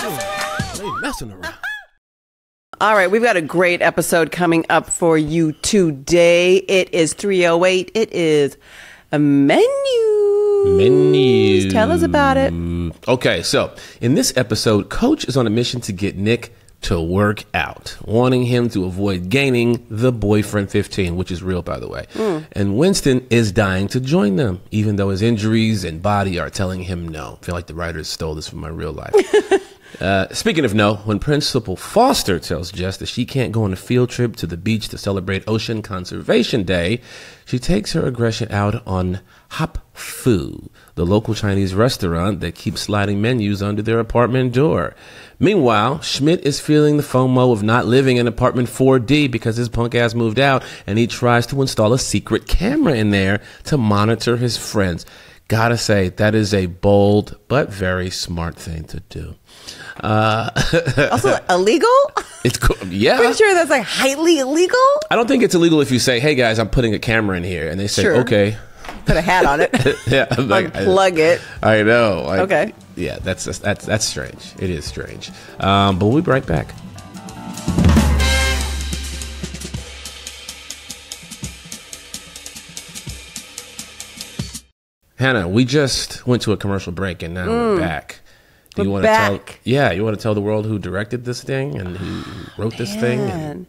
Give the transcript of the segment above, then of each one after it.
They messing around. All right, we've got a great episode coming up for you today. It is 3:08. It is a menu. Tell us about it. Okay, so in this episode, Coach is on a mission to get Nick to work out, wanting him to avoid gaining the boyfriend 15, which is real, by the way. And Winston is dying to join them, even though his injuries and body are telling him no. I feel like the writers stole this from my real life. Speaking of no, when Principal Foster tells Jess that she can't go on a field trip to the beach to celebrate Ocean Conservation Day, she takes her aggression out on Hop Fu, the local Chinese restaurant that keeps sliding menus under their apartment door. Meanwhile, Schmidt is feeling the FOMO of not living in apartment 4D because his punk ass moved out, and he tries to install a secret camera in there to monitor his friends. Gotta say, that is a bold but very smart thing to do. Also illegal? It's cool. Yeah. Pretty sure that's like highly illegal. I don't think it's illegal if you say, hey guys, I'm putting a camera in here. And they say, okay. Put a hat on it. Yeah. Like, unplug it. I know. Like, okay. Yeah, that's strange. It is strange. But we'll be right back. Hannah, we just went to a commercial break and now we're back. Do you want to tell? Yeah, you want to tell the world who directed this thing and who wrote this thing? And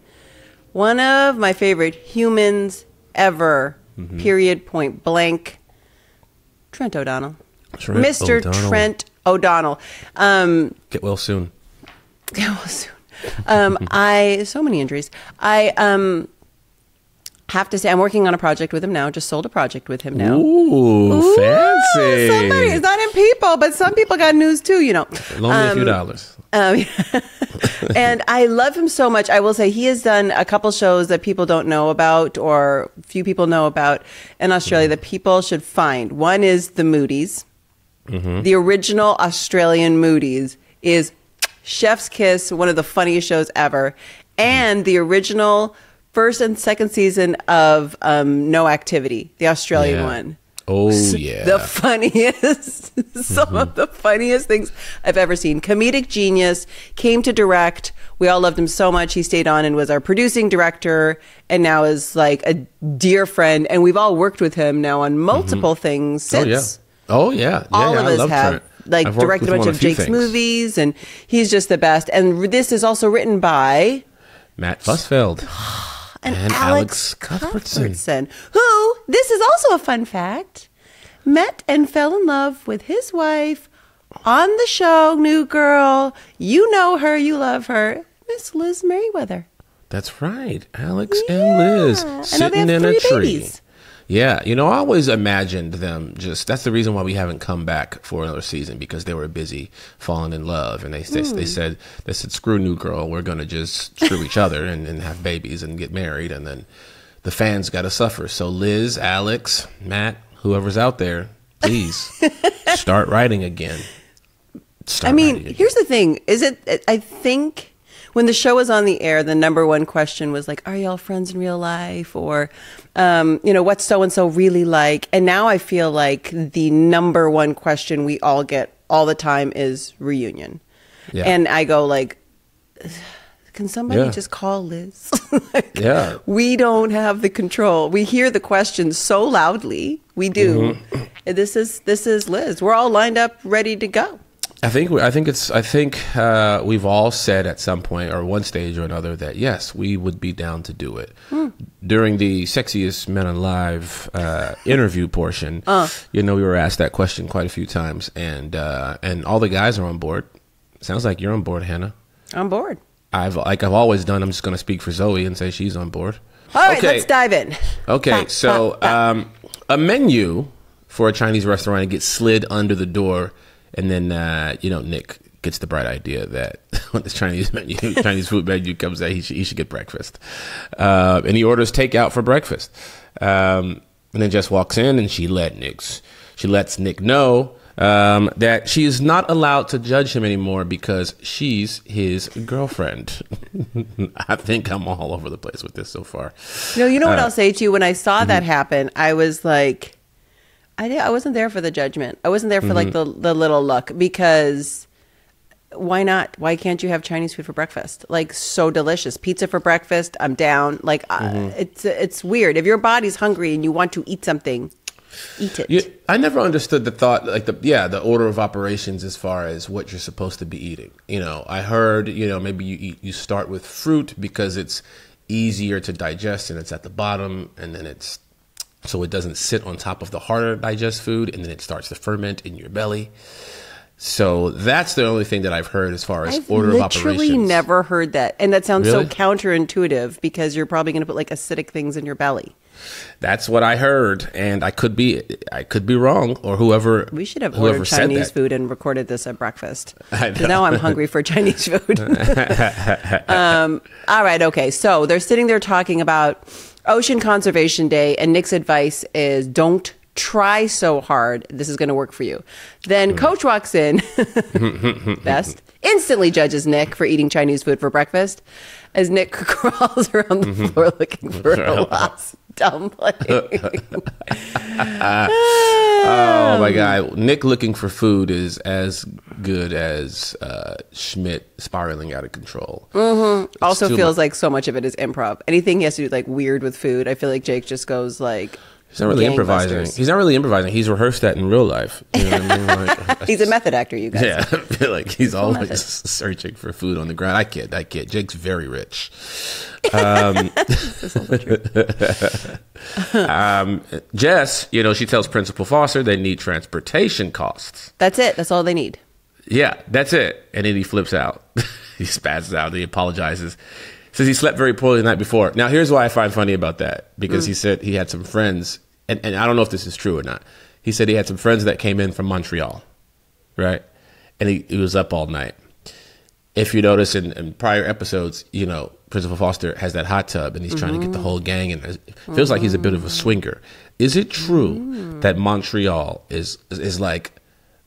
one of my favorite humans ever. Period. Point blank. Trent O'Donnell. Mr. O'Donnell. Trent O'Donnell. Get well soon. Get well soon. So many injuries. I have to say, I'm working on a project with him now. Just sold a project with him now. Ooh, fancy. Somebody, it's not in people, but some people got news too, you know. Loan me a few dollars. And I love him so much. I will say he has done a couple shows that people don't know about or few people know about in Australia that people should find. One is The Moody's. The original Australian Moody's is chef's kiss, one of the funniest shows ever. And the original first and second season of No Activity, the Australian one. Oh, yeah. The funniest, some of the funniest things I've ever seen. Comedic genius, came to direct. We all loved him so much. He stayed on and was our producing director and now is like a dear friend. And we've all worked with him now on multiple things since. Oh, yeah. All of us have. Trent. Like directed a bunch of Jake's movies and he's just the best. And this is also written by Matt Fussfeld. And Alex Cuthbertson, who, this is also a fun fact, met and fell in love with his wife on the show, New Girl. You know her, you love her, Miss Liz Merriweather. That's right. Alex and Liz sitting in a tree. Babies. Yeah, you know, I always imagined them that's the reason why we haven't come back for another season, because they were busy falling in love. And they said, screw New Girl, we're going to just screw each other and have babies and get married. And then the fans got to suffer. So Liz, Alex, Matt, whoever's out there, please start writing again. Here's the thing. I think when the show was on the air, the number one question was like, are y'all friends in real life? Or, what's so-and-so really like? And now I feel like the number one question we all get all the time is reunion. Yeah. And I go like, can somebody just call Liz? We don't have the control. We hear the questions so loudly. We do. This is Liz. We're all lined up, ready to go. I think we've all said at some point or one stage or another that yes, we would be down to do it. During the Sexiest Men Alive interview portion, we were asked that question quite a few times, and all the guys are on board. Sounds like you're on board, Hannah. On board. I've always done. I'm just going to speak for Zoe and say she's on board. All right, let's dive in. Okay, a menu for a Chinese restaurant gets slid under the door. And then, Nick gets the bright idea that when this Chinese food menu comes out, he should get breakfast. And he orders takeout for breakfast. And then Jess walks in and she lets Nick know that she is not allowed to judge him anymore because she's his girlfriend. I think I'm all over the place with this so far. No, you know what I'll say to you? When I saw that happen, I was like, I wasn't there for the judgment. I wasn't there for like the little look, because why not? Why can't you have Chinese food for breakfast? Like, so delicious. Pizza for breakfast, I'm down. Like, it's weird. If your body's hungry and you want to eat something, eat it. I never understood the thought, like the order of operations as far as what you're supposed to be eating. I heard, maybe you start with fruit because it's easier to digest and it's at the bottom, and then so it doesn't sit on top of the harder to digest food, and then it starts to ferment in your belly. So that's the only thing that I've heard as far as order of operations. I've literally never heard that. And that sounds so counterintuitive because you're probably going to put like acidic things in your belly. That's what I heard, and I could be wrong, or whoever. We should have ordered Chinese food and recorded this at breakfast. Because now I'm hungry for Chinese food. All right, okay. So they're sitting there talking about Ocean Conservation Day, and Nick's advice is don't try so hard. This is going to work for you. Then Coach walks in, best, instantly judges Nick for eating Chinese food for breakfast as Nick crawls around the floor looking for a lost dumpling. Oh my God. Nick looking for food is as good as Schmidt spiraling out of control. Also feels like so much of it is improv. Anything he has to do like weird with food, I feel like Jake just goes like, he's not really improvising. He's not really improvising. He's rehearsed that in real life. You know what I mean? Like, he's a method actor, you guys. Yeah, I feel like he's always searching for food on the ground. I kid. Jake's very rich. Jess, she tells Principal Foster they need transportation costs. That's it. That's all they need. Yeah, that's it. And then he flips out. He spazzes out. He apologizes. Says he slept very poorly the night before. Now, here's why I find funny about that. Because he said he had some friends, and I don't know if this is true or not. He said he had some friends that came in from Montreal, right? And he was up all night. If you notice in prior episodes, Principal Foster has that hot tub, and he's trying to get the whole gang, and it feels like he's a bit of a swinger. Is it true that Montreal is like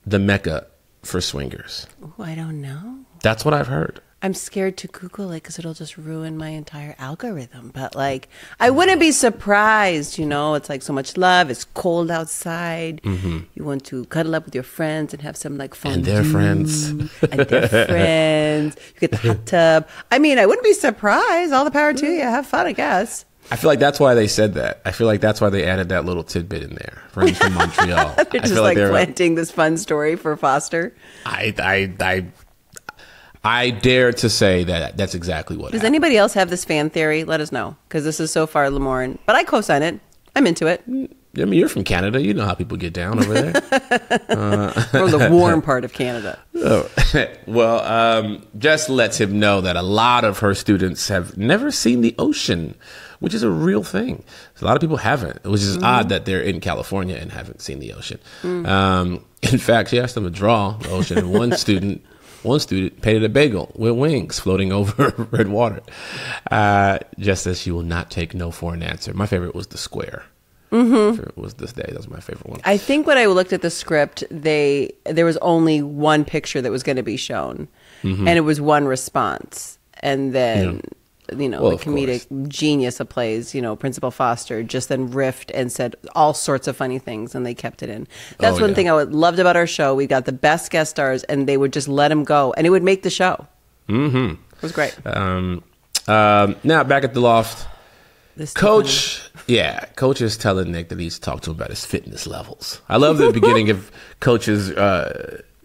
the Mecca for swingers? Oh, I don't know. That's what I've heard. I'm scared to Google it because it'll just ruin my entire algorithm. But like, I wouldn't be surprised, It's like so much love. It's cold outside. You want to cuddle up with your friends and have some like fun. And their friends. And their friends. You get the hot tub. I mean, I wouldn't be surprised. All the power to you. Have fun, I guess. I feel like that's why they said that. I feel like that's why they added that little tidbit in there. Friends from Montreal. They're just like planting this fun story for Foster. I dare to say that that's exactly what Does happened. anybody else have this fan theory? Let us know, because this is so far Lamorne. But I co-sign it. I'm into it. I mean, you're from Canada. You know how people get down over there. From the warm part of Canada. Oh. Well, Jess lets him know that a lot of her students have never seen the ocean, which is a real thing. A lot of people haven't, which is odd that they're in California and haven't seen the ocean. In fact, she asked them to draw the ocean, and one student painted a bagel with wings floating over red water. Jess says she will not take no for an answer. My favorite was the square. It was this day. That was my favorite one. I think when I looked at the script, there was only one picture that was going to be shown, and it was one response. And then, the comedic genius of plays, Principal Foster just then riffed and said all sorts of funny things, and they kept it in. That's one thing I loved about our show. We got the best guest stars, and they would just let him go, and it would make the show. It was great. Now, back at the loft, Coach is telling Nick that he's talked to him about his fitness levels. I love the beginning of Coach's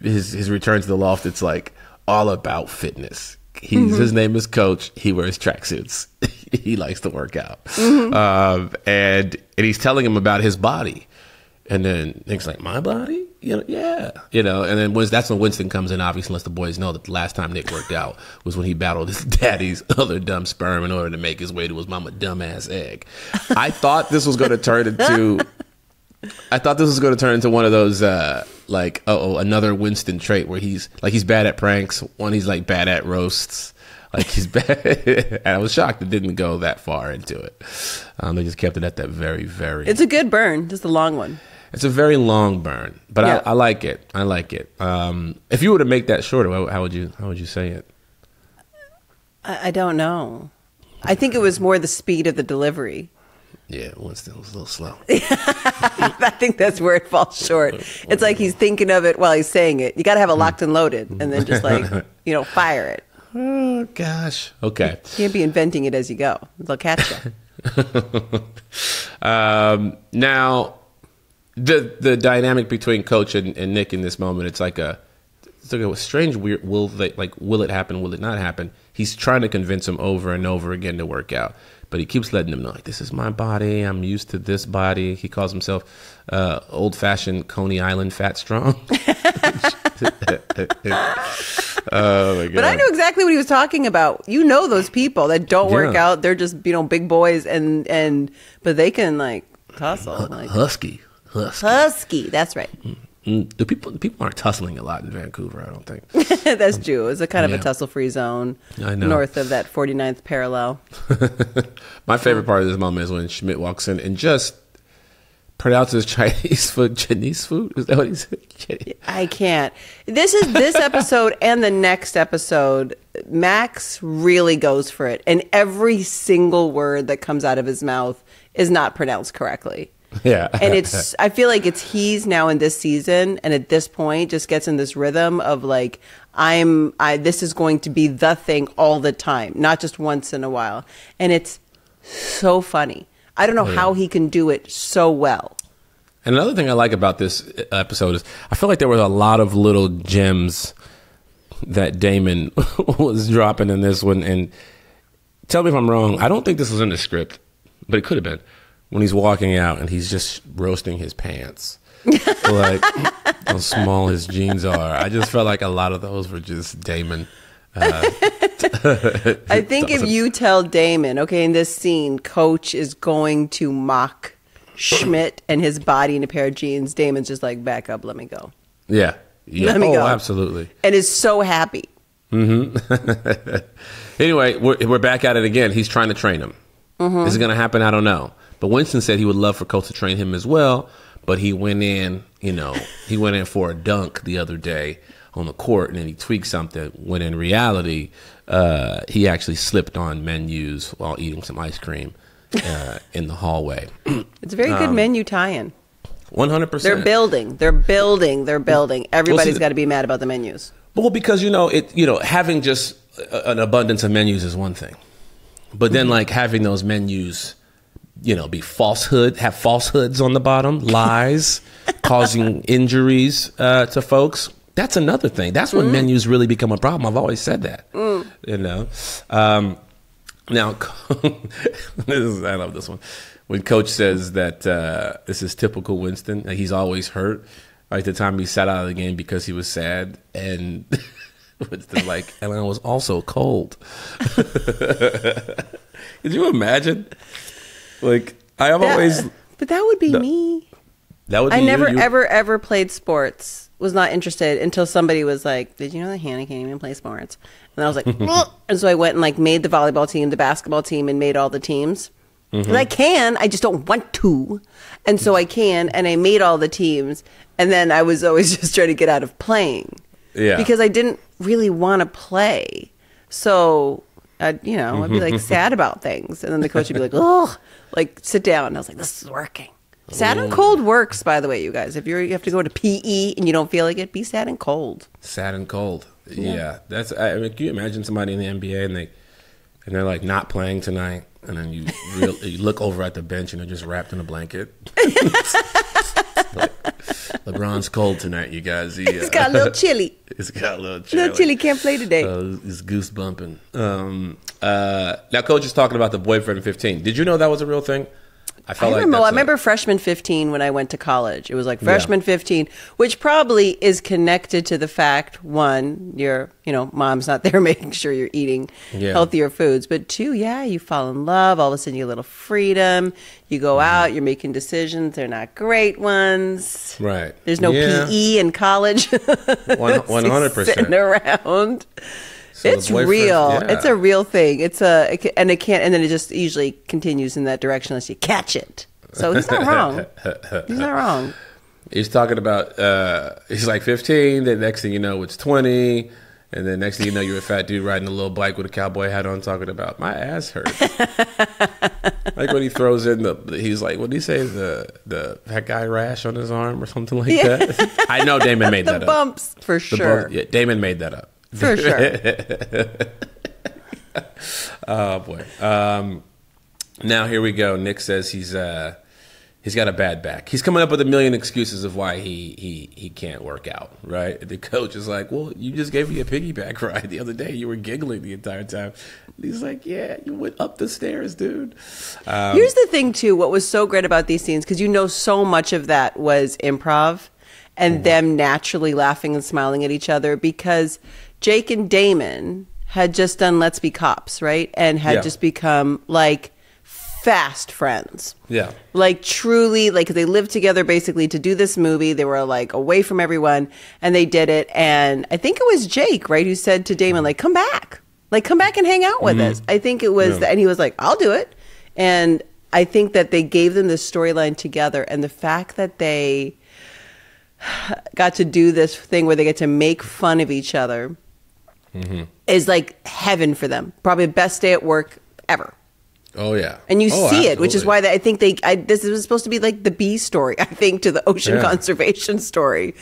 his return to the loft. It's like all about fitness. His name is Coach. He wears tracksuits. He likes to work out. And he's telling him about his body. And then Nick's like, my body? Yeah. And then that's when Winston comes in, obviously, unless the boys know that the last time Nick worked out was when he battled his daddy's other dumb sperm in order to make his way to his mama dumbass egg. I thought this was going to turn into one of those another Winston trait where he's bad at pranks. One, he's like bad at roasts. Like he's bad. And I was shocked it didn't go that far into it. They just kept it at that very, very. It's a good burn, just a long one. It's a very long burn, but yeah. I like it. I like it. If you were to make that shorter, how would you say it? I don't know. I think it was more the speed of the delivery. Yeah, Winston was a little slow. I think that's where it falls short. It's like he's thinking of it while he's saying it. You got to have it locked and loaded, and then just like, fire it. Oh, gosh. Okay. You can't be inventing it as you go. They'll catch you. Now, the dynamic between Coach and Nick in this moment, it's like a strange, weird, will it happen, will it not happen? He's trying to convince him over and over again to work out. But he keeps letting them know, like, this is my body. I'm used to this body. He calls himself old-fashioned Coney Island fat strong. Oh, my God. But I knew exactly what he was talking about. You know those people that don't work out. They're just, big boys, but they can, like, tussle. Like, husky. That's right. The people aren't tussling a lot in Vancouver, I don't think. That's true. It's a kind of a tussle-free zone north of that 49th parallel. My favorite part of this moment is when Schmidt walks in and just pronounces Chinese food. Is that what he said? I can't. This episode and the next episode, Max really goes for it. And every single word that comes out of his mouth is not pronounced correctly. Yeah. And I feel like he's now in this season, and at this point just gets in this rhythm of like, this is going to be the thing all the time, not just once in a while. And it's so funny. I don't know how he can do it so well. And another thing I like about this episode is I feel like there were a lot of little gems that Damon was dropping in this one. And tell me if I'm wrong. I don't think this was in the script, but it could have been. When he's walking out and he's just roasting his pants, like how small his jeans are. I just felt like a lot of those were just Damon. I think if you tell Damon, okay, in this scene, Coach is going to mock Schmidt and his body in a pair of jeans, Damon's just like, back up, let me go. Yeah. Let me go. Absolutely. And is so happy. Mm-hmm. Anyway, we're back at it again. He's trying to train him. Mm-hmm. Is it going to happen? I don't know. But Winston said he would love for Coach to train him as well. But he went in, for a dunk the other day on the court, and then he tweaked something. When in reality, he actually slipped on menus while eating some ice cream in the hallway. It's a very good menu tie-in. 100%. They're building. Everybody's got to be mad about the menus. Well, because having just an abundance of menus is one thing, but then like having those menus, be have falsehoods on the bottom, lies, causing injuries to folks. That's another thing. That's when menus really become a problem. I've always said that. Now, I love this one. When Coach says that this is typical Winston, like he's always hurt. Like the time he sat out of the game because he was sad, and Winston like, and I was also cold. Could you imagine? Like but that would be me. That would be I never ever played sports. Was not interested until somebody was like, "Did you know that Hannah can't even play sports?" And I was like, and so I went and like made the volleyball team, the basketball team, and made all the teams. Mm-hmm. And I can, I just don't want to, and so I can, and I made all the teams, and then I was always just trying to get out of playing, because I didn't really want to play. So I'd be like sad about things, and then the coach would be like, "Oh, like sit down." And I was like, "This is working." Sad and cold works, by the way, you guys. If you have to go to PE and you don't feel like it, be sad and cold. Sad and cold. Yeah. That's. I mean, can you imagine somebody in the NBA and they're like not playing tonight, and then you look over at the bench and they're just wrapped in a blanket. Like, LeBron's cold tonight, you guys. It's got a little chilly. It's got a little chilly. Little chilly, can't play today. It's goose bumping. Now, Coach is talking about the boyfriend 15. Did you know that was a real thing? I remember freshman 15 when I went to college. It was like freshman 15, which probably is connected to the fact, one, your mom's not there making sure you're eating healthier foods. But two, you fall in love. All of a sudden you get a little freedom. You go out, you're making decisions. They're not great ones. Right. There's no PE in college. 100%. Sitting around. So it's real. Yeah. It's a real thing. And then it just usually continues in that direction unless you catch it. So he's not wrong. He's not wrong. He's talking about, he's like 15. The next thing you know, it's 20. And then next thing you know, you're a fat dude riding a little bike with a cowboy hat on talking about, my ass hurts. Like when he throws in he's like, what did he say? The fat guy rash on his arm or something like that? I know Damon made that up. The bumps, for sure. Yeah, Damon made that up. For sure. Oh, boy. Now here we go. Nick says he's got a bad back. He's coming up with a million excuses of why he can't work out, right? The coach is like, well, you just gave me a piggyback ride the other day. You were giggling the entire time. And he's like, yeah, you went up the stairs, dude. Here's the thing, too. What was so great about these scenes, because so much of that was improv and them naturally laughing and smiling at each other, because Jake and Damon had just done Let's Be Cops, right? And had just become like fast friends. Yeah. Like truly, like they lived together basically to do this movie. They were like away from everyone and they did it. And I think it was Jake, right, who said to Damon, like, come back. Like, come back and hang out with us. I think it was, and he was like, I'll do it. And I think that they gave them this storyline together. And the fact that they got to do this thing where they get to make fun of each other is like heaven for them. Probably the best day at work ever. Oh, yeah. And you see absolutely. it, which is why I think this was supposed to be like the B story, I think, to the ocean conservation story.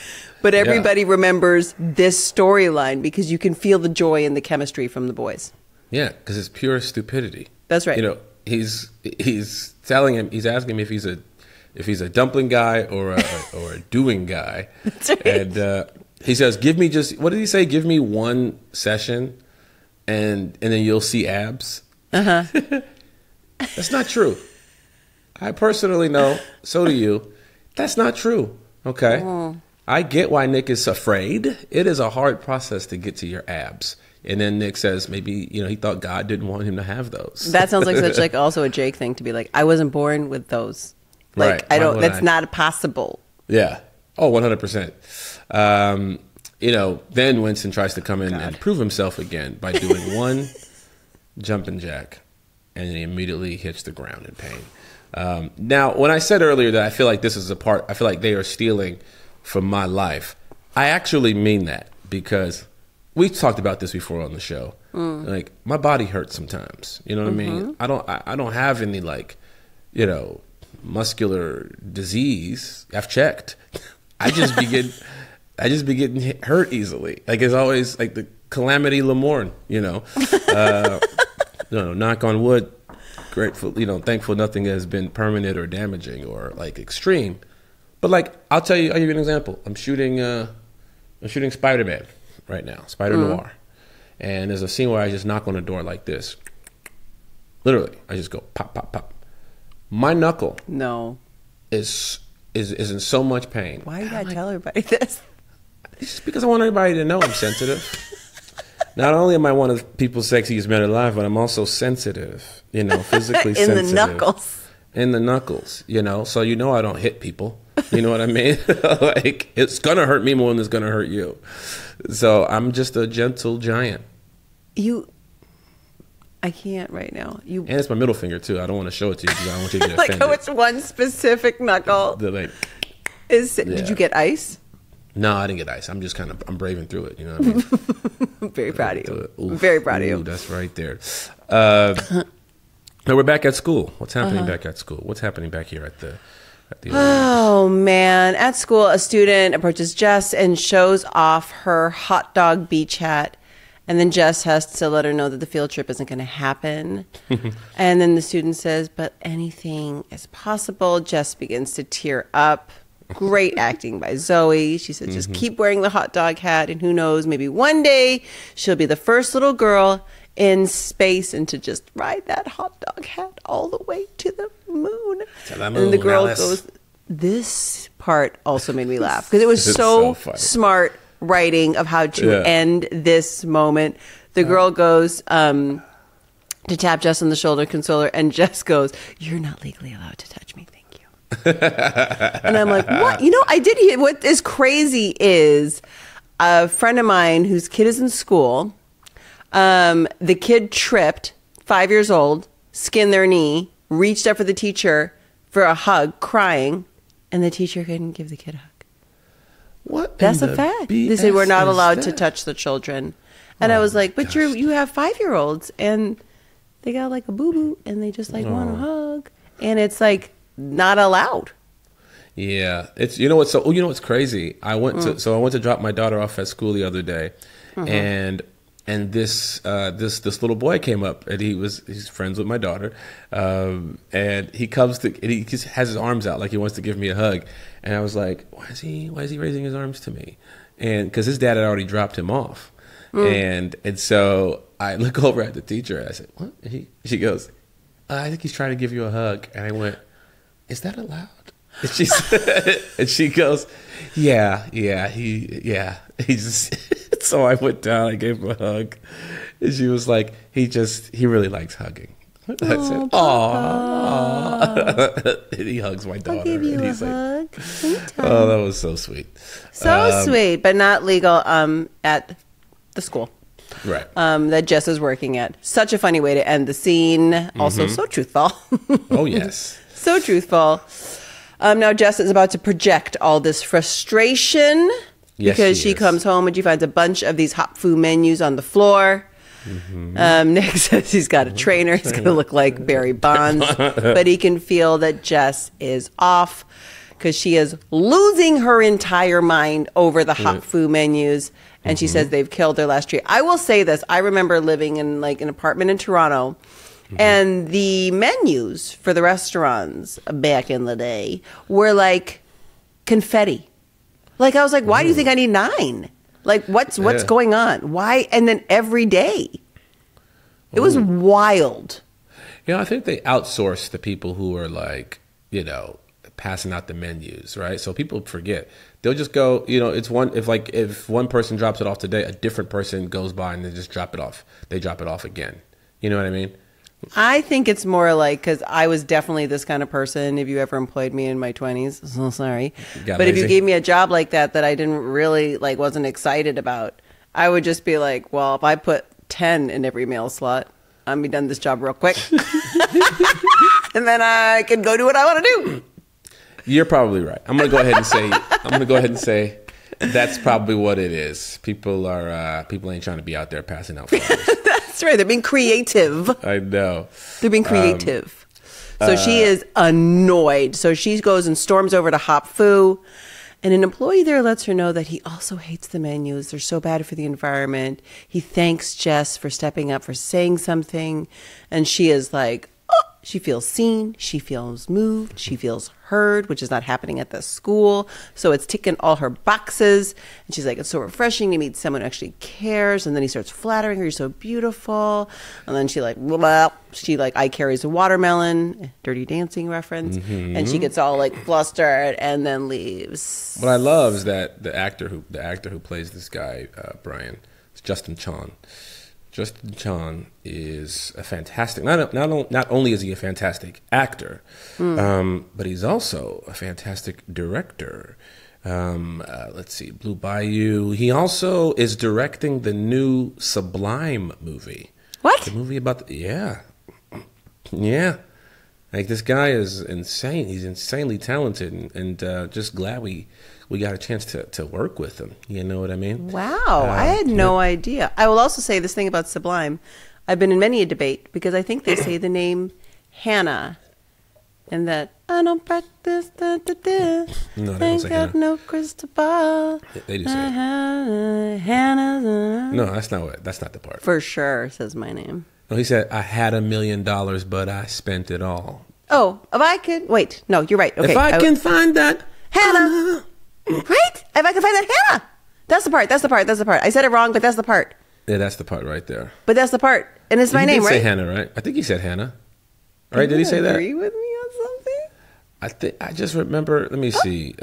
But everybody remembers this storyline because you can feel the joy and the chemistry from the boys. Yeah, because it's pure stupidity. That's right. You know, he's telling him, he's asking him if he's a dumpling guy or a doing guy. That's right. And he says, give me what did he say? Give me one session and then you'll see abs. Uh-huh. That's not true. I personally know, so do you. That's not true. Okay. I get why Nick is afraid. It is a hard process to get to your abs. And then Nick says maybe, he thought God didn't want him to have those. That sounds like such like also a Jake thing to be like, I wasn't born with those. Like, right. That's not possible. Yeah. Oh, 100%. Then Winston tries to come in and prove himself again by doing one jumping jack. And he immediately hits the ground in pain. Now, when I said earlier that I feel like this is a part, I feel like they are stealing from my life, I actually mean that because we talked about this before on the show. Like, my body hurts sometimes. You know what I mean? I don't have any muscular disease. I've checked. I just be getting hurt easily. Like, it's always like the calamity Lamorne. Knock on wood, grateful, thankful nothing has been permanent or damaging or like extreme. But like, I'll give you an example. I'm shooting Spider-Man right now, Spider Noir. And there's a scene where I just knock on a door like this. Literally, I just go pop, pop, pop. My knuckle is in so much pain. Why you gotta tell everybody this? It's just because I want everybody to know I'm sensitive. Not only am I one of people's sexiest men alive, but I'm also sensitive, physically sensitive. In the knuckles. In the knuckles, so I don't hit people. You know what I mean? Like, it's going to hurt me more than it's going to hurt you. So I'm just a gentle giant. I can't right now. And it's my middle finger, too. I don't want to show it to you because I don't want you to get offended. Like, it's one specific knuckle. Did you get ice? No, I didn't get ice. I'm just I'm braving through it. You know what I mean? I'm very proud of you. I'm very proud of you. That's right there. Now we're back at school. What's happening back at school? What's happening back here at the Oh, man. At school, a student approaches Jess and shows off her hot dog beach hat. And then Jess has to let her know that the field trip isn't going to happen. And then the student says, but anything is possible. Jess begins to tear up. Great acting by Zoe. She said, just keep wearing the hot dog hat, and who knows, maybe one day she'll be the first little girl in space and to just ride that hot dog hat all the way to the moon. And the girl goes, this part also made me laugh because it was so smart writing of how to end this moment. The girl goes to tap Jess on the shoulder, console her, and Jess goes, you're not legally allowed to touch me. And I'm like, what? I did hear what is crazy is a friend of mine whose kid is in school. The kid tripped, 5 years old, skinned their knee, reached up for the teacher for a hug, crying, and the teacher couldn't give the kid a hug. What? That's a fact. They said we're not allowed to touch the children. And I was like, but you have 5-year-olds and they got like a boo-boo and they just like want a hug. And it's like not allowed. Yeah. It's, you know what's crazy? I went to drop my daughter off at school the other day, and this little boy came up, and he's friends with my daughter, and he just has his arms out like he wants to give me a hug, and I was like, why is he raising his arms to me? And because his dad had already dropped him off, and so I look over at the teacher and I said, what? And she goes, I think he's trying to give you a hug, and I went, is that allowed? And she goes, yeah. So I went down, I gave him a hug, and she was like, he really likes hugging. I said, "Aw." And he hugs my daughter. I'll give you and a he's hug. Like, oh, that was so sweet. So sweet, but not legal at the school. Right. That Jess is working at. Such a funny way to end the scene. Also so truthful. Oh, yes. So truthful. Now Jess is about to project all this frustration because she comes home and she finds a bunch of these hot food menus on the floor. Nick says he's got a trainer. He's going to look like Barry Bonds, but he can feel that Jess is off because she is losing her entire mind over the hot food menus. And she says they've killed their last tree. I will say this. I remember living in like an apartment in Toronto, and the menus for the restaurants back in the day were like confetti. Like I was like, why do you think I need 9? Like what's going on? Why? And then every day. It was wild. I think they outsource the people who are like, passing out the menus, right? So people forget. They'll just go, it's if one person drops it off today, a different person goes by and they just drop it off. They drop it off again. You know what I mean? I think it's more like, because I was definitely this kind of person. If you ever employed me in my 20s, so sorry. But if you gave me a job like that I didn't really, wasn't excited about, I would just be like, well, if I put 10 in every mail slot, I'm be done this job real quick. And then I can go do what I want to do. You're probably right. I'm going to go ahead and say that's probably what it is. People ain't trying to be out there passing out flowers. That's right. They're being creative. I know. They're being creative. So she is annoyed. So she goes and storms over to Hop Foo. And an employee there lets her know that he also hates the menus. They're so bad for the environment. He thanks Jess for stepping up, for saying something. And she is like, she feels seen, she feels moved, she feels heard, which is not happening at the school. So it's ticking all her boxes. And she's like, it's so refreshing to meet someone who actually cares. And then he starts flattering her, you're so beautiful. And then she eye carries a watermelon, Dirty Dancing reference. And she gets all flustered and then leaves. What I love is that the actor who plays this guy, Brian, is Justin Chon. Justin Chon is a fantastic, not only is he a fantastic actor, but he's also a fantastic director. Let's see, Blue Bayou. He also is directing the new Sublime movie. What? The movie about yeah. Like this guy is insane. He's insanely talented, and just glad we got a chance to work with him. You know what I mean? Wow, I had no idea. I will also say this thing about Sublime. I've been in many a debate because I think they say the name Hannah, and that I don't practice No, they don't say Hannah. No crystal ball. They do say it. Hannah. No, that's not the part. For sure, says my name. No, he said, I had $1 million, but I spent it all. Oh, if I could... Wait, no, you're right. Okay, if I can find that Hannah. Right? If I can find that Hannah. That's the part. I said it wrong, but that's the part. Yeah, that's the part right there. But that's the part. And it's my name, right? He did say Hannah, right? I think he said Hannah. Right? Did he say that? Agree with me on something? I just remember... Let me see.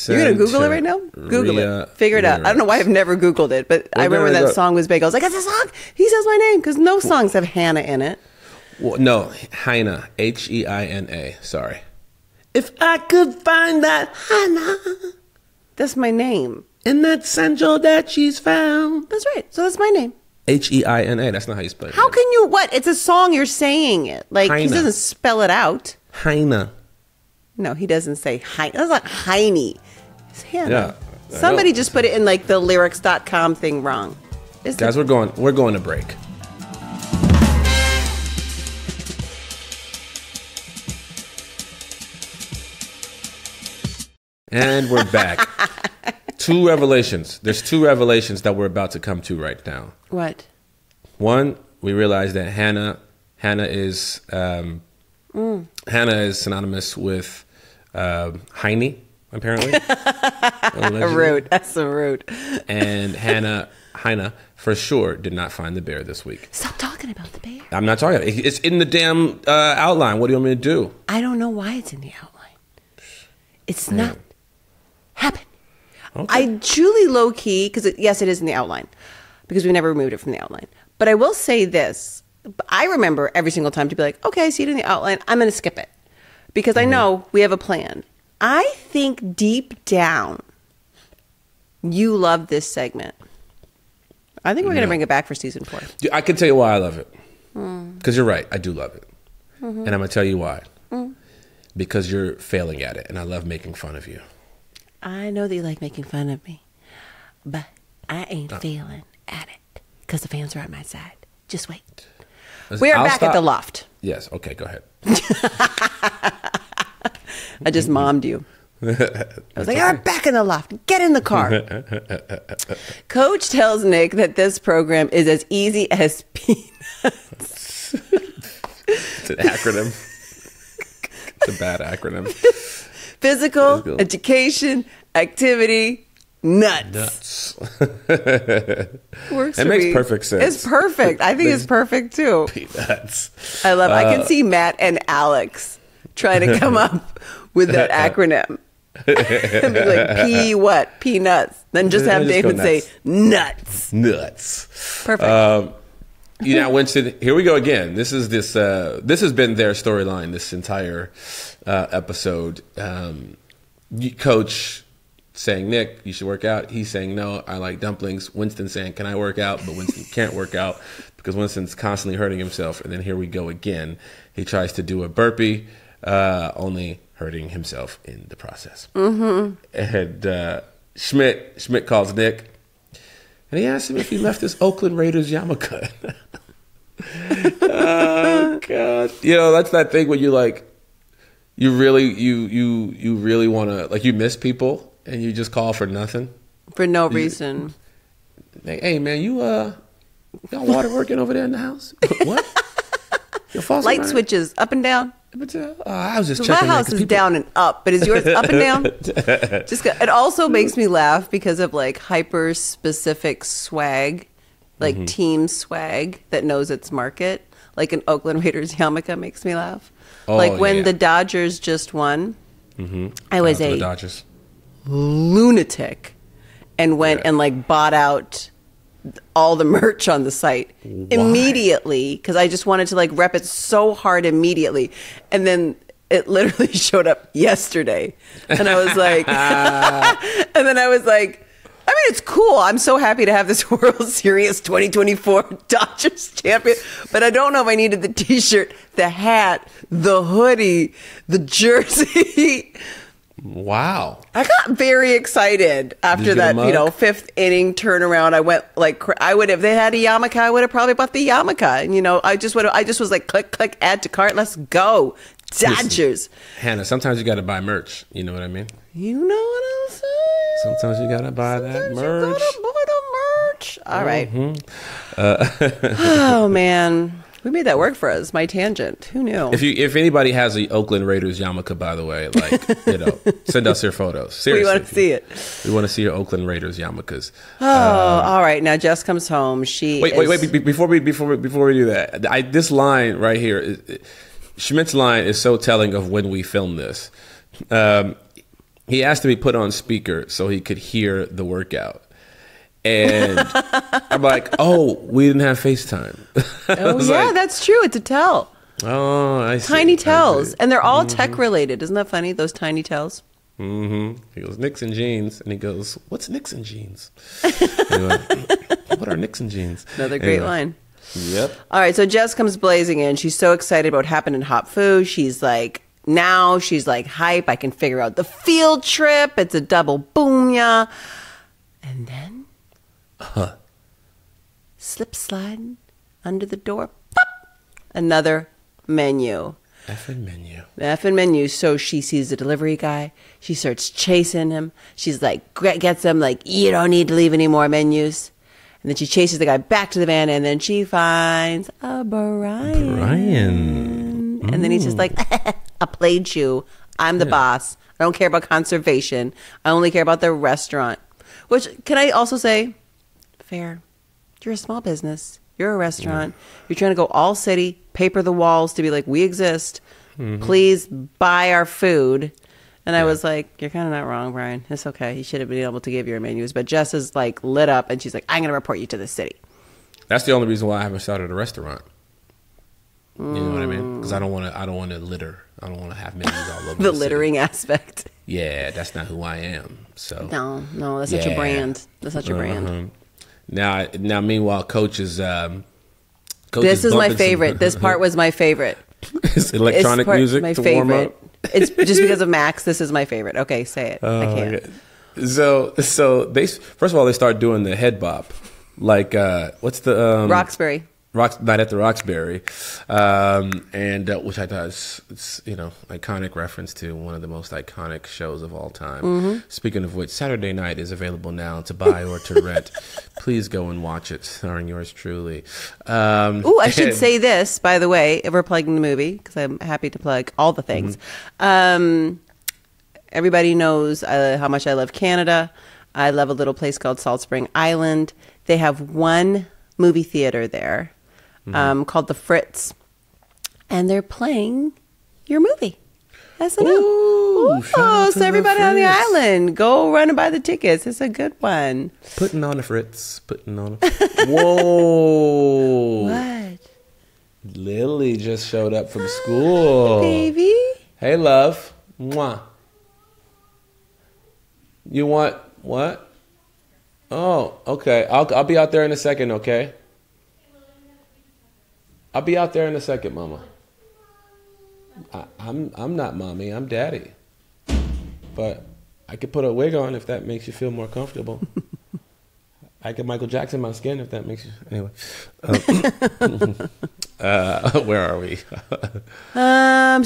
You're going to Google it right now? Google it. Figure it out. I don't know why I've never Googled it, but I remember that song was big. I was like, that's a song. He says my name, because no songs have Hannah in it. Well, no, Heina. Heina. Sorry. If I could find that Hannah. That's my name. In that central that she's found. That's right. So that's my name. Heina. That's not how you spell it. How can you, what? It's a song, you're saying it. Like, Heina. He doesn't spell it out. Heina. No, he doesn't say Heine. That's not Heine. It's Hannah. Yeah. Somebody just put it in the lyrics.com thing wrong. Guys, we're going to break. And we're back. Two revelations. There's two revelations that we're about to come to right now. What? One, we realized that Hannah is synonymous with Heine, apparently. Rude. That's so rude. And Hannah for sure did not find the bear this week. Stop talking about the bear. I'm not talking about it. It's in the damn outline. What do you want me to do? I don't know why it's in the outline. It's not happened. Okay. I truly low-key, because yes, it is in the outline, because we never removed it from the outline. But I will say this. I remember every single time to be like, okay, I see it in the outline. I'm going to skip it. Because I know we have a plan. I think deep down, you love this segment. I think we're going to bring it back for season 4. I can tell you why I love it. Because you're right. I do love it. And I'm going to tell you why. Because you're failing at it. And I love making fun of you. I know that you like making fun of me. But I ain't failing at it. Because the fans are on my side. Just wait. We're back at the loft. Yes. Okay, go ahead. I just mommed you. I was like, I'm back in the loft. Get in the car. Coach tells Nick that this program is as easy as peanuts. It's an acronym. It's a bad acronym. Physical, education, activity, nuts. Works it makes perfect sense. It's perfect. I think it's perfect too. Peanuts. I love it. I can see Matt and Alex trying to come up with that acronym. And be like, P what? Peanuts. Then just have David say nuts. Nuts. Perfect. Winston, here we go again. This has been their storyline this entire episode. Coach saying, Nick, you should work out. He's saying, no, I like dumplings. Winston saying, can I work out? But Winston can't work out because Winston's constantly hurting himself. And then here we go again. He tries to do a burpee, only hurting himself in the process. And Schmidt calls Nick, and he asks him if he left his Oakland Raiders yarmulke. Oh God! That's that thing when you like, you really want to, like, you miss people and you just call for nothing for no reason. Hey man, you got water working over there in the house? What? Light switches up and down. I was just checking. My house is down and up, but is yours up and down? It also makes me laugh because of like hyper specific swag, like team swag that knows its market. Like an Oakland Raiders yarmulke makes me laugh. Like when the Dodgers just won, I was a lunatic and went and like bought out all the merch on the site immediately because I just wanted to like rep it so hard immediately. And then it literally showed up yesterday. And I was like, and then I was like, I mean, it's cool. I'm so happy to have this World Series 2024 Dodgers champion, but I don't know if I needed the t-shirt, the hat, the hoodie, the jersey. Wow. I got very excited after that, fifth inning turnaround. I went like, if they had a yarmulke, I would have probably bought the yarmulke. And, I just was like, click, add to cart. Let's go. Dodgers. Listen, Hannah, sometimes you got to buy merch. You know what I mean? You know what I'm saying? Sometimes you got to buy that merch. You gotta buy the merch. All right. Oh, man. We made that work for us. My tangent. Who knew? If anybody has the Oakland Raiders yarmulke, by the way, send us your photos. Seriously, we want to see it. We want to see your Oakland Raiders yarmulkes. Oh, all right. Now Jess comes home. Wait. Before we do that, this line right here, Schmidt's line is so telling of when we filmed this. He asked to be put on speaker so he could hear the workout. And I'm like, we didn't have FaceTime. That's true. It's a tell. Oh, I see. Tiny tells. And they're all tech related. Isn't that funny? Those tiny tells. He goes, Nixon jeans. And he goes, what's Nixon jeans? What are Nixon jeans? Another great line. Yep. All right. So Jess comes blazing in. She's so excited about what happened in Hop Fu. She's like hype. I can figure out the field trip. It's a double boom, yeah. And then slip sliding under the door. Pop! Another menu. Effing menu. Effing menu. So she sees the delivery guy. She starts chasing him. She's like, gets him like, you don't need to leave any more menus. And then she chases the guy back to the van, and then she finds a Brian. And then he's just like, I played you. I'm the boss. I don't care about conservation. I only care about the restaurant. Which, can I also say, fair. You're a small business. You're a restaurant. You're trying to go all city, paper the walls to be like, we exist. Please buy our food. And I was like, you're kind of not wrong, Brian. It's okay. You should have been able to give your menus. But Jess is like lit up, and she's like, I'm going to report you to the city. That's the only reason why I haven't started a restaurant. You know what I mean? Because I don't want to litter. I don't want to have menus all over the littering aspect. Yeah, that's not who I am. So no, that's not your brand. That's not your brand. Now, meanwhile, Coach is. This is my favorite. This part was my favorite. It's electronic music my to favorite. warm up. It's just because of Max. This is my favorite. Okay, say it. I can't. Okay. So they first of all they start doing the head bop, like what's the Roxbury. Night at the Roxbury, and which I thought it's iconic reference to one of the most iconic shows of all time. Speaking of which, Saturday Night is available now to buy or to rent. Please go and watch it, starring yours truly. I should say this, by the way, if we're plugging the movie, because I'm happy to plug all the things. Everybody knows how much I love Canada. I love a little place called Salt Spring Island. They have one movie theater there. Called the Fritz, and they're playing your movie. SNL. Ooh, so everybody on the island, go run and buy the tickets. It's a good one. Putting on a Fritz. Whoa. What? Lily just showed up from school. Hey, baby. Hey, love. Mwah. You want what? Oh, okay. I'll be out there in a second, okay? I'll be out there in a second, Mama. I'm not Mommy. I'm Daddy. But I could put a wig on if that makes you feel more comfortable. I could Michael Jackson my skin if that makes you... Anyway. Where are we? Oh,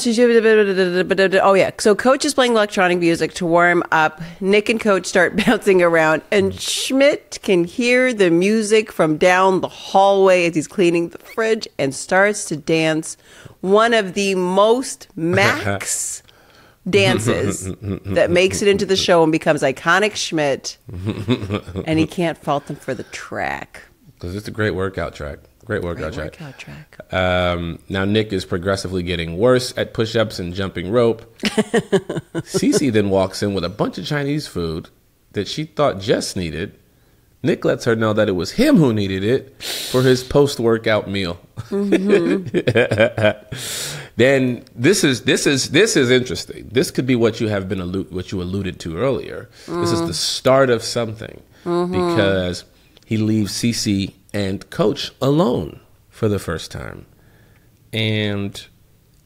yeah. So Coach is playing electronic music to warm up. Nick and Coach start bouncing around, and Schmidt can hear the music from down the hallway as he's cleaning the fridge and starts to dance one of the most Max dances that makes it into the show and becomes iconic Schmidt. And he can't fault them for the track. Because it's a great workout track. Great workout track. Now Nick is progressively getting worse at push-ups and jumping rope. Cece then walks in with a bunch of Chinese food that she thought Jess needed. Nick lets her know that it was him who needed it for his post-workout meal. Then this is interesting. This could be what you have been what you alluded to earlier. This is the start of something because he leaves Cece and Coach alone for the first time, and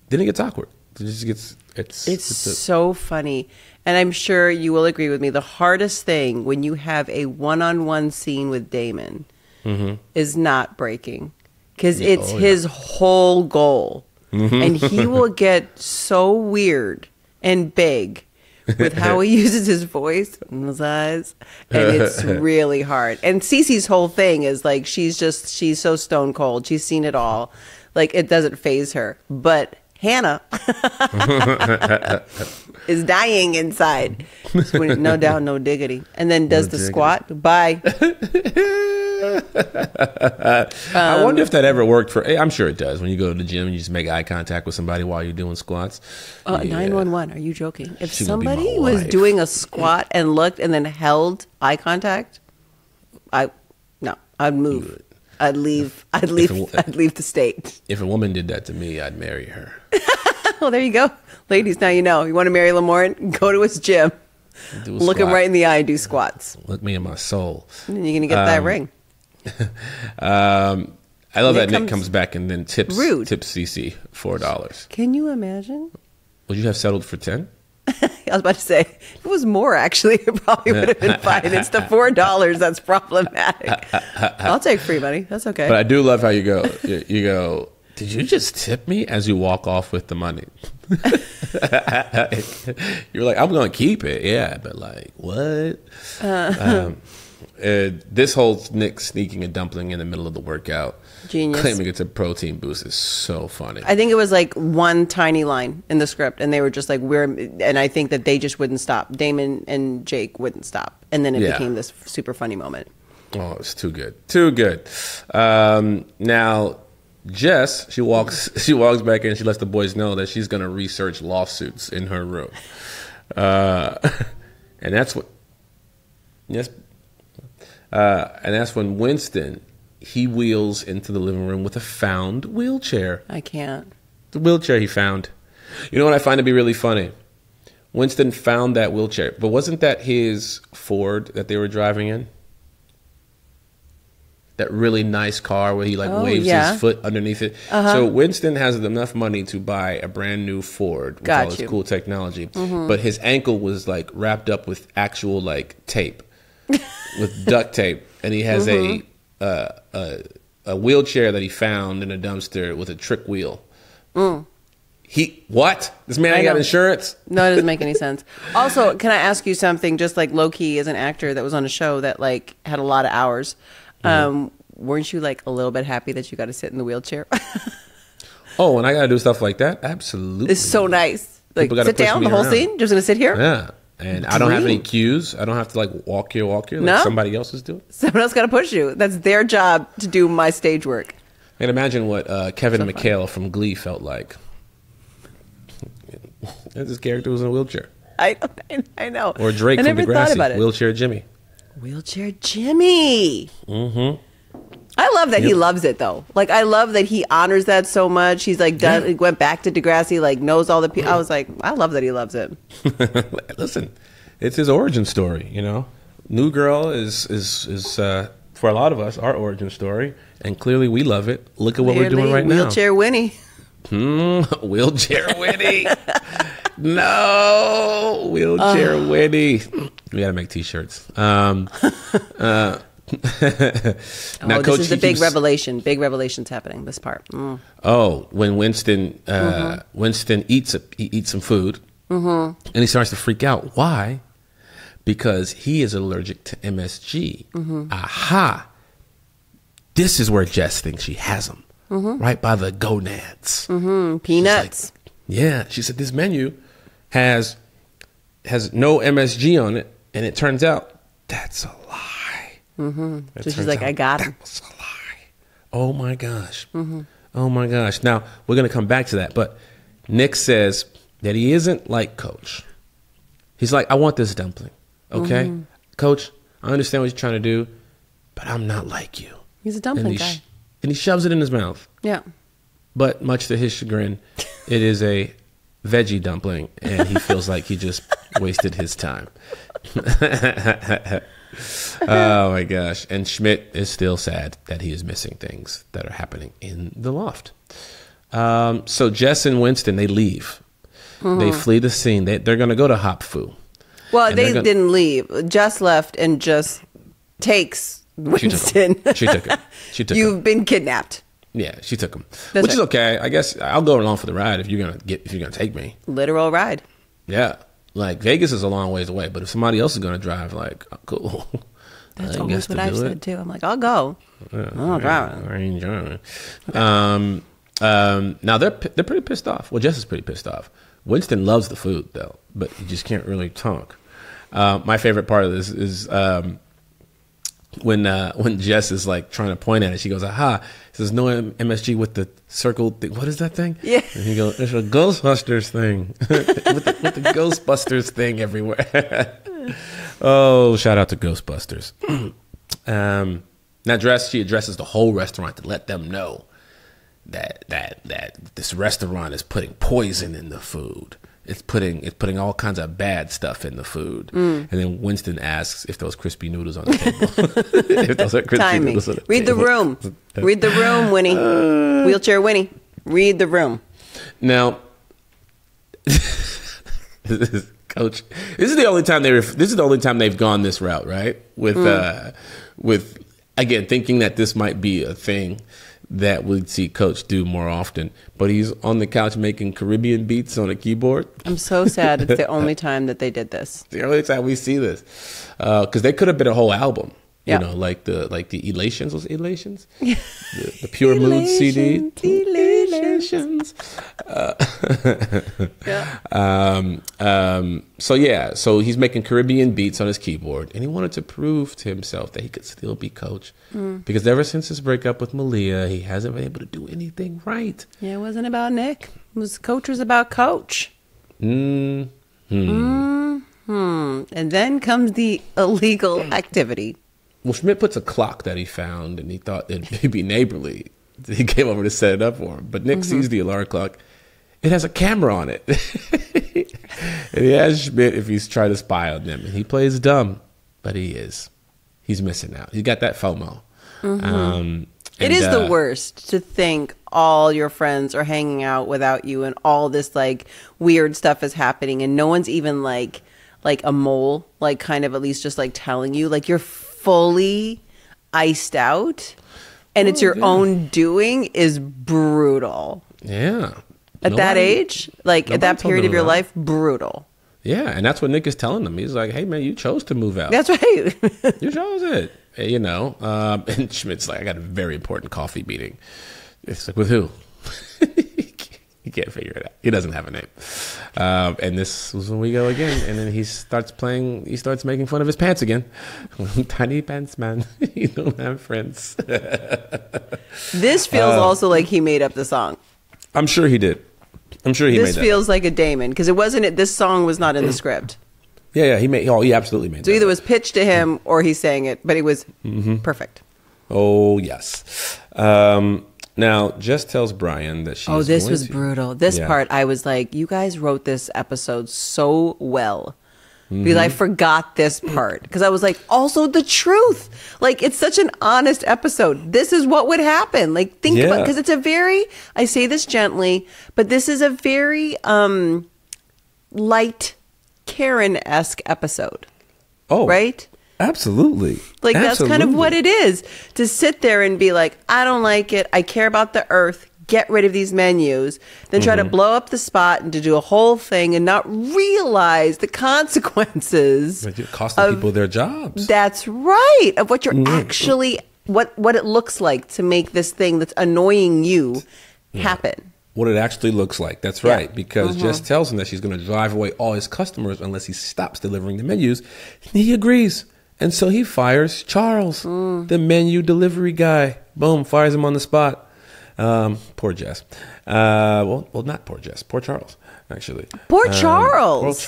then it gets awkward. It just gets it's so funny, and I'm sure you will agree with me. The hardest thing when you have a one-on-one scene with Damon is not breaking, because it's his whole goal, and he will get so weird and big with how he uses his voice and his eyes, and it's really hard. And Cece's whole thing is like she's so stone cold. She's seen it all. Like it doesn't faze her. But Hannah is dying inside. So no doubt, no diggity. And then does the squat. Bye. I wonder if that ever worked for... I'm sure it does. When you go to the gym and you just make eye contact with somebody while you're doing squats. 911, are you joking? If somebody was doing a squat and looked and then held eye contact, I'd move. I'd leave the state. If a woman did that to me, I'd marry her. Well, there you go. Ladies, now you know. You want to marry Lamorne? Go to his gym. Look him right in the eye and do squats. Look me in my soul. And then you're going to get that ring. I love that Nick comes back and then tips Cece $4. Can you imagine? Would you have settled for 10? I was about to say, if it was more, actually, it probably would have been fine. It's the $4 that's problematic. I'll take free money. That's okay. But I do love how you go. You go, did you just tip me as you walk off with the money? You're like, I'm going to keep it. Yeah, but like, what? This whole Nick sneaking a dumpling in the middle of the workout, genius, claiming it's a protein boost is so funny. I think it was like one tiny line in the script, and they were just like, and I think that they just wouldn't stop. Damon and Jake wouldn't stop, and then it became this super funny moment. Oh, it's too good, too good. Now, Jess, she walks back in. She lets the boys know that she's going to research lawsuits in her room, and that's what. Yes. And that's when Winston, he wheels into the living room with a found wheelchair. I can't. The wheelchair he found. You know what I find to be really funny? Winston found that wheelchair, but wasn't that his Ford that they were driving in? That really nice car where he waves his foot underneath it. So Winston has enough money to buy a brand new Ford with all this cool technology, but his ankle was like wrapped up with actual like tape. With duct tape, and he has a wheelchair that he found in a dumpster with a trick wheel. This man ain't got insurance? No, it doesn't make any sense. Also, can I ask you something? Just like low key, as an actor that was on a show that like had a lot of hours, weren't you like a little bit happy that you got to sit in the wheelchair? Oh, and I got to do stuff like that? Absolutely. It's so nice. Like sit down the whole scene. Just gonna sit here. Yeah. And I don't have any cues. I don't have to like walk here like somebody else is doing. Someone else got to push you. That's their job to do my stage work. And imagine what Kevin McHale from Glee felt like. This character was in a wheelchair. I know. Or Drake from Degrassi, Wheelchair Jimmy. Wheelchair Jimmy. I love that he loves it though. Like I love that he honors that so much. He's like done. He went back to Degrassi. Like knows all the people. I was like, I love that he loves it. Listen, it's his origin story. You know, New Girl is for a lot of us our origin story, and clearly we love it. Look at what we're doing right now. Wheelchair Winnie. Wheelchair Winnie. No, Wheelchair Winnie. We gotta make T-shirts. Now, Coach, this is the big revelation. Big revelation's happening. This part. Oh, when Winston eats some food, and he starts to freak out. Why? Because he is allergic to MSG. Aha! This is where Jess thinks she has him, right by the gonads. Peanuts. She said this menu has no MSG on it, and it turns out that's a lie. So she's like, I got him. That was a lie. Oh my gosh. Oh my gosh. Now, we're going to come back to that. But Nick says that he isn't like Coach. He's like, I want this dumpling. Okay? Coach, I understand what you're trying to do, but I'm not like you. He's a dumpling guy. And he shoves it in his mouth. Yeah. But much to his chagrin, it is a veggie dumpling, and he feels like he just wasted his time. Oh my gosh. And Schmidt is still sad that he is missing things that are happening in the loft. So Jess and Winston, they leave. They flee the scene. They're going to go to Hop Fu. Well, they didn't leave. Jess left and just takes Winston. She took him. You've been kidnapped. Yeah, she took him. Which is okay. I guess I'll go along for the ride if you're gonna take me. Literal ride. Yeah. Like Vegas is a long ways away, but if somebody else is going to drive, like, oh, cool. That's almost what I've said too. I'm like, I'll go. I'll drive. I ain't driving. Okay. Now they're pretty pissed off. Well, Jess is pretty pissed off. Winston loves the food though, but he just can't really talk. My favorite part of this is when Jess is like trying to point at it. She goes, "Aha!" He says, "No MSG with the circle thing. What is that thing?" Yeah. And he goes, "It's a Ghostbusters thing with the Ghostbusters thing everywhere." Oh, shout out to Ghostbusters. Now, she addresses the whole restaurant to let them know that this restaurant is putting poison in the food. It's putting all kinds of bad stuff in the food. And then Winston asks if those crispy noodles on the table. If those are crispy Timing. noodles on the Read table. the room. Read the room, Winnie. Wheelchair Winnie. Read the room. Now, this is Coach, this is the only time they've gone this route, right? With again thinking that this might be a thing that we'd see Coach do more often, but he's on the couch making Caribbean beats on a keyboard. I'm so sad it's the only time that they did this. The only time we see this, because they could have been a whole album. You know, like the Elations, was it Elations? The Pure Mood CD. Elations. So he's making Caribbean beats on his keyboard, and he wanted to prove to himself that he could still be Coach. Because ever since his breakup with Malia, he hasn't been able to do anything right. Yeah, it wasn't about Nick. Coach was about Coach. And then comes the illegal activity. Well, Schmidt puts a clock that he found, and he thought it'd be neighborly. He came over to set it up for him. But Nick sees the alarm clock. It has a camera on it. And he asks Schmidt if he's trying to spy on them. And he plays dumb, but he's missing out. He got that FOMO. It is the worst to think all your friends are hanging out without you and all this like weird stuff is happening and no one's even like a mole, like kind of at least just like telling you, like you're fully iced out and it's your own doing is brutal. Yeah. At that age, like at that period of your life, brutal. Yeah, and that's what Nick is telling them. He's like, hey, man, you chose to move out. That's right. You chose it. You know, and Schmidt's like, I got a very important coffee meeting. It's like, with who? He can't figure it out. He doesn't have a name. And this was when we go again. And then he starts making fun of his pants again. Tiny pants, man. You don't have friends. This feels also like he made up the song. I'm sure he did. I'm sure he made that. This feels like a Damon because this song was not in the script. Yeah, he absolutely made that. So either it was pitched to him or he sang it, but it was perfect. Oh, yes. Now, Jess tells Brian that she's this was brutal. This part, I was like, you guys wrote this episode so well. Because I forgot this part. Because I was like, also the truth. Like, it's such an honest episode. This is what would happen. Like, think about, because it's a very, I say this gently, but this is a very light, Karen-esque episode. Oh. Right? Absolutely. Like, that's kind of what it is. To sit there and be like, I don't like it. I care about the earth. Get rid of these menus. Then try to blow up the spot and to do a whole thing and not realize the consequences. It costing people their jobs. That's right. Of what you're actually, what it looks like to make this thing that's annoying you happen. What it actually looks like. That's right. Yeah. Because Jess tells him that she's going to drive away all his customers unless he stops delivering the menus. He agrees. And so he fires Charles, the menu delivery guy. Boom, fires him on the spot. Poor Jess. Well, not poor Jess. Poor Charles, actually. Poor Charles.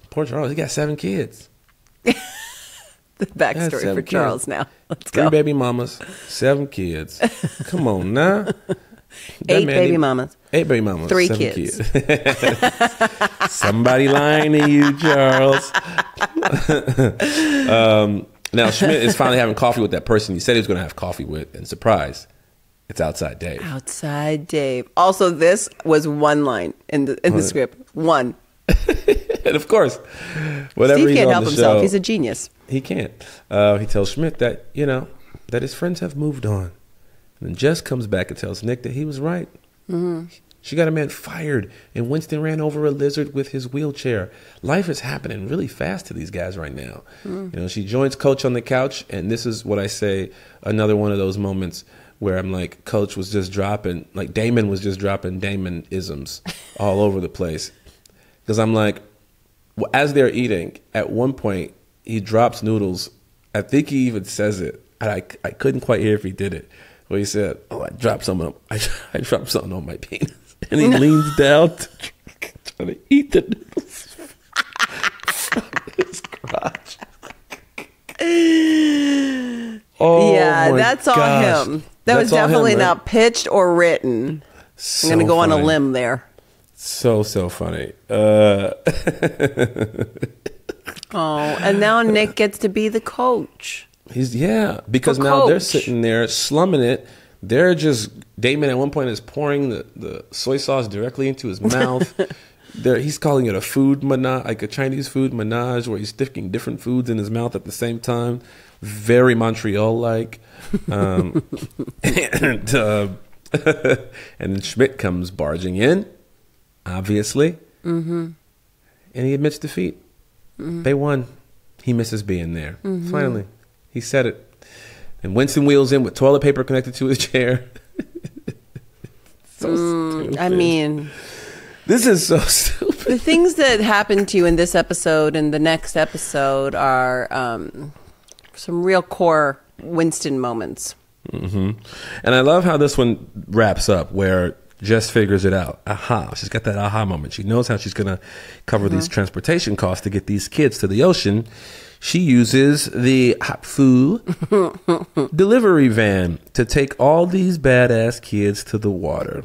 Poor Charles. He got 7 kids. The backstory for Charles now. Let's go. 3 baby mamas, 7 kids. Come on now. 8 baby mamas. 8 baby mamas. 3 7 kids. Somebody lying to you, Charles. Now, Schmidt is finally having coffee with that person he said he was going to have coffee with, and surprise, it's Outside Dave. Outside Dave. Also, this was one line in the script. One. And of course, whatever Steve he's can't on help the himself. show, He's a genius. He can't. He tells Schmidt that, that his friends have moved on. And then Jess comes back and tells Nick that he was right. She got a man fired, and Winston ran over a lizard with his wheelchair. Life is happening really fast to these guys right now. She joins Coach on the couch, and this is what I say, another one of those moments where I'm like, Coach was just dropping, like Damon was just dropping Damon-isms all over the place. Because I'm like, as they're eating, at one point, he drops noodles. I think he even says it. I couldn't quite hear if he did it. Well, he said, I dropped something on my penis. And he leans down trying to eat the noodles from his crotch. Oh, yeah, that's all him. That was definitely not pitched or written. I'm going to go on a limb there. So funny. And now Nick gets to be the coach. Because now they're sitting there slumming it. They're just, Damon at one point is pouring the soy sauce directly into his mouth. He's calling it a food menage, like a Chinese food menage, where he's sticking different foods in his mouth at the same time. Very Montreal-like. And then Schmidt comes barging in, obviously. And he admits defeat. They won. He misses being there. Finally, he said it. And Winston wheels in with toilet paper connected to his chair. So stupid. I mean, this is so stupid. The things that happen to you in this episode and the next episode are some real core Winston moments. And I love how this one wraps up, where Jess figures it out. Aha. She's got that aha moment. She knows how she's going to cover these transportation costs to get these kids to the ocean. She uses the Hapfu delivery van to take all these badass kids to the water.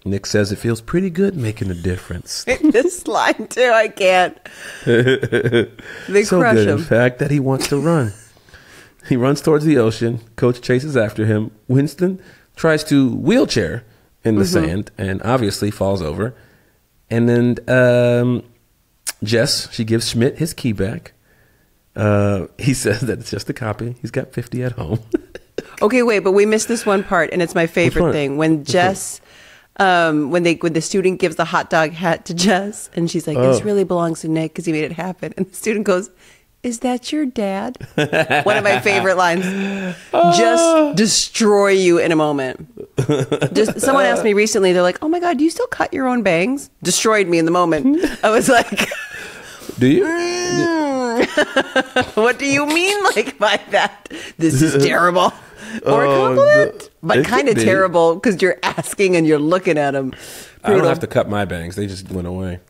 Nick says it feels pretty good making a difference. This line too, I can't. They so crush good, him. in fact, that he wants to run. He runs towards the ocean. Coach chases after him. Winston tries to wheelchair in the sand and obviously falls over. And then Jess, she gives Schmidt his key back. He says that it's just a copy. He's got 50 at home. Okay, wait, but we missed this one part, and it's my favorite thing. When Jess, when the student gives the hot dog hat to Jess, and she's like, this really belongs to Nick because he made it happen. And the student goes, is that your dad? One of my favorite lines. Just destroy you in a moment. Just someone asked me recently, they're like, oh my God, do you still cut your own bangs? Destroyed me in the moment. I was like, Do you? what do you mean like by that? This is terrible. Or a compliment, but kind of terrible because you're asking and you're looking at him. I don't have to cut my bangs; they just went away.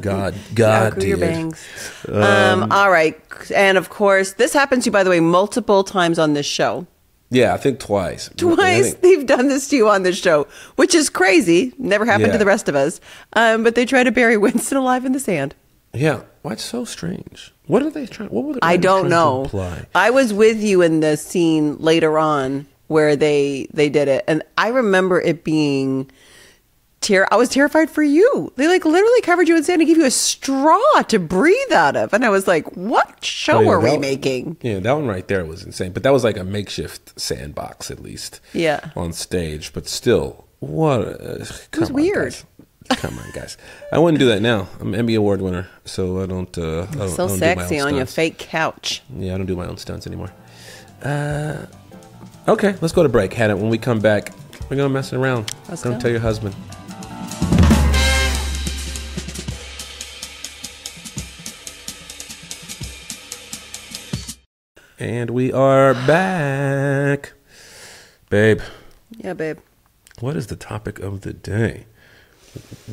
God, Outgrew your bangs. All right, and of course, this happens to you, by the way, multiple times on this show. Yeah, I think twice. They've done this to you on this show, which is crazy. Never happened to the rest of us. But they try to bury Winston alive in the sand. Yeah, what's so strange? What are they trying? What were they I don't know. To imply? I was with you in the scene later on where they did it, and I remember it being. I was terrified for you. They like literally covered you in sand and gave you a straw to breathe out of, and I was like, "What show are we making?" Yeah, that one right there was insane. But that was like a makeshift sandbox, at least. Yeah, on stage, but still, what? It was weird. Guys. Come on, guys. I wouldn't do that now. I'm an Emmy Award winner, so I don't. I don't so do sexy my own on your stunts. fake couch. Yeah, I don't do my own stunts anymore. Okay, let's go to break. Hannah, when we come back, we're going to mess around. Let's go. Tell your husband. And we are back. Babe. Yeah, babe. What is the topic of the day?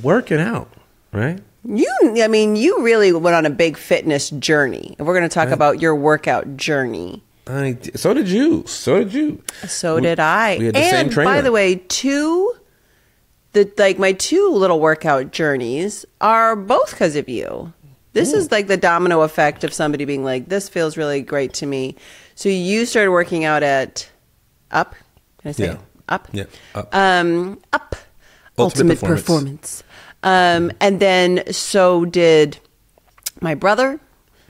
Working out, right? You really went on a big fitness journey. And we're going to talk about your workout journey. So did you. So did I. We had the same trainer. By the way, my two little workout journeys are both because of you. This is like the domino effect of somebody being like, this feels really great to me. So you started working out at Up. Can I say it? Up? Yeah. Up. Ultimate Performance. And then so did my brother.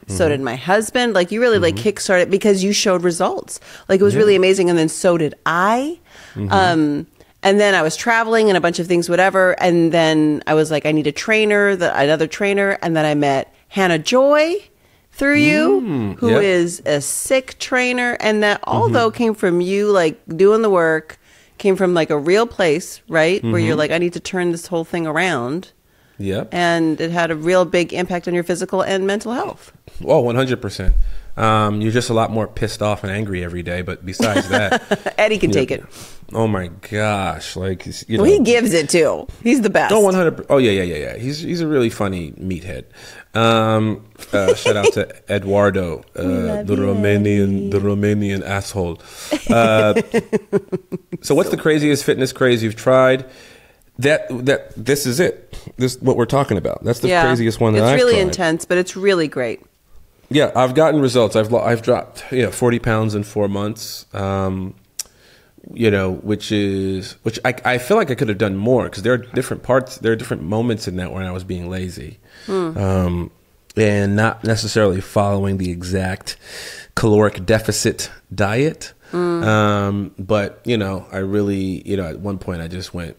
So did my husband. Like you really like kickstarted because you showed results. Like it was really amazing. And then so did I. And then I was traveling and a bunch of things, whatever. And then I was like, I need a trainer, another trainer. And then I met Hannah Joy through you, who is a sick trainer. And that although came from you, like doing the work, came from like a real place, right? Where you're like, I need to turn this whole thing around. Yep. And it had a real big impact on your physical and mental health. Oh, 100%. You're just a lot more pissed off and angry every day. But besides that, Eddie can take it. Oh my gosh! Like he gives it too. He's the best. Oh, 100. Oh yeah. He's a really funny meathead. Shout out to Eduardo, the Romanian asshole. So, what's the craziest fitness craze you've tried? This is it. This is what we're talking about. That's the craziest one that I've tried. It's really intense, but it's really great. Yeah, I've gotten results. I've dropped 40 pounds in 4 months. which I feel like I could have done more because there are different parts, there are different moments in that when I was being lazy, and not necessarily following the exact caloric deficit diet. But I really, at one point I just went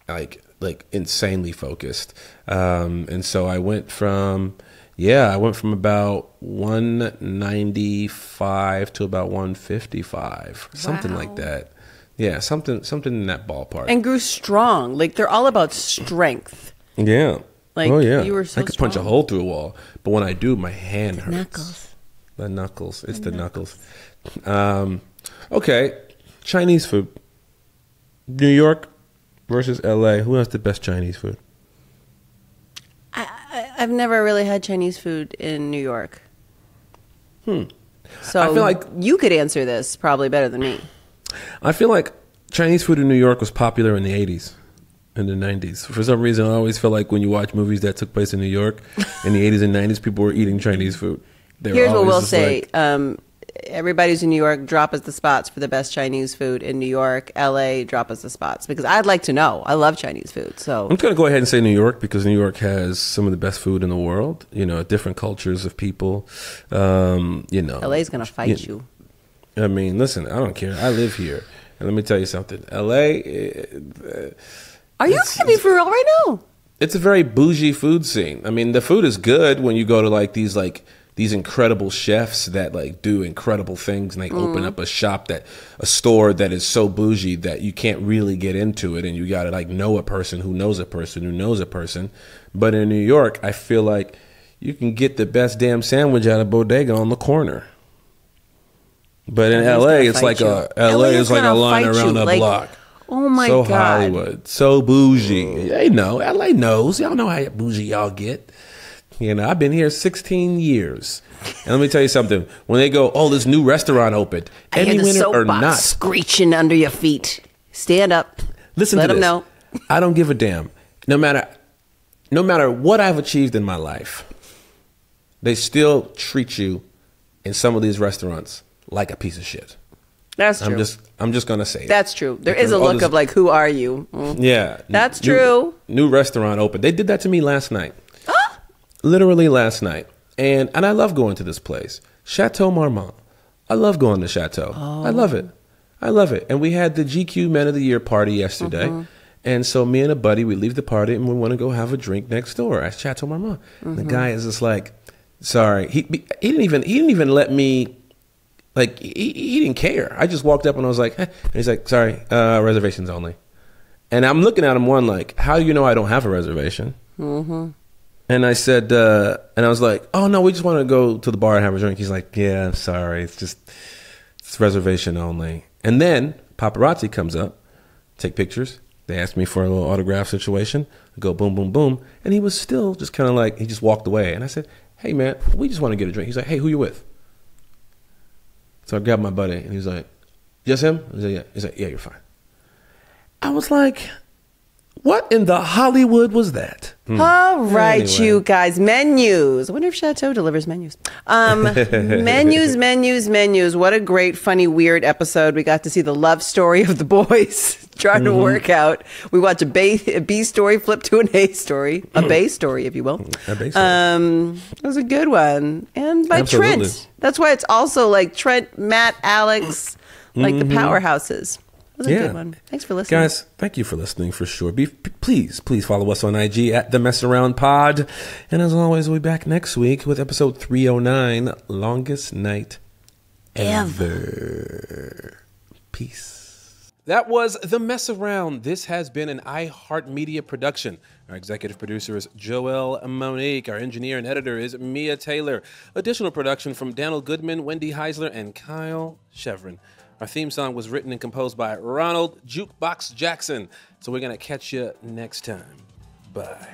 like insanely focused, and so I went from about 195 to about 155, something like that. Yeah, something in that ballpark. And grew strong. Like, they're all about strength. Yeah. Like, oh yeah. You were so I could strong. punch a hole through a wall, but when I do, my hand hurts. Knuckles. The knuckles. It's the knuckles. Okay, Chinese food. New York versus LA. Who has the best Chinese food? I've never really had Chinese food in New York. So I feel like you could answer this probably better than me. I feel like Chinese food in New York was popular in the 80s and the 90s. For some reason, I always feel like when you watch movies that took place in New York in the 80s and 90s, people were eating Chinese food. Here's what we'll say. Everybody who's in New York, drop us the spots for the best Chinese food in New York. LA, drop us the spots because I'd like to know. I love Chinese food. So I'm going to go ahead and say New York because New York has some of the best food in the world. Different cultures of people. LA's going to fight you. I mean, listen, I don't care. I live here. And let me tell you something. LA. Are you kidding me for real right now? It's a very bougie food scene. I mean, the food is good when you go to these incredible chefs that do incredible things, and they open up a store that is so bougie that you can't really get into it, and you got to know a person who knows a person who knows a person. But in New York, I feel like you can get the best damn sandwich at a bodega on the corner. But in LA, it's like a line around a block. Oh my God. So God. Hollywood, so bougie. They know. LA knows. Y'all know how bougie y'all get. I've been here 16 years. And let me tell you something. When they go, this new restaurant opened. I hear the soapbox screeching under your feet. Stand up. Listen to this. Let them know. I don't give a damn. No matter what I've achieved in my life, they still treat you in some of these restaurants like a piece of shit. That's true. I'm just going to say that's true. There is a look of who are you? Yeah. That's true. New restaurant opened. They did that to me last night. Literally last night. And I love going to this place. Chateau Marmont. I love going to Chateau. I love it. And we had the GQ Men of the Year party yesterday. And so me and a buddy, we leave the party and we want to go have a drink next door at Chateau Marmont. The guy is just like, sorry. He didn't even let me, he didn't care. I just walked up and I was like, hey. And he's like, sorry, reservations only. And I'm looking at him how do you know I don't have a reservation? And I said, and I was like, oh, no, we just want to go to the bar and have a drink. He's like, yeah, I'm sorry. It's reservation only. And then paparazzi comes up, take pictures. They asked me for a little autograph situation. I go boom, boom, boom. And he was still just kind of he just walked away. And I said, hey, man, we just want to get a drink. He's like, hey, who you with? So I grabbed my buddy and he's like, just him? I said, yeah. He's like, yeah, you're fine. I was like, what in the Hollywood was that? All right, anyway. You guys. Menus. I wonder if Chateau delivers menus. Menus. What a great, funny, weird episode. We got to see the love story of the boys trying to work out. We watched a B story flip to an A story. A Bay story, if you will. A Bay story. It was a good one. And by Absolutely. Trent. That's why it's also Trent, Matt, Alex, the powerhouses. That was a good one. Thanks for listening. Guys, thank you for listening for sure. Please follow us on IG at The Mess Around Pod. And as always, we'll be back next week with episode 309, Longest Night Ever. Peace. That was The Mess Around. This has been an iHeartMedia production. Our executive producer is Joelle Monique. Our engineer and editor is Mia Taylor. Additional production from Daniel Goodman, Wendy Heisler, and Kyle Chevron. Our theme song was written and composed by Ronald Jukebox Jackson. So we're going to catch you next time. Bye.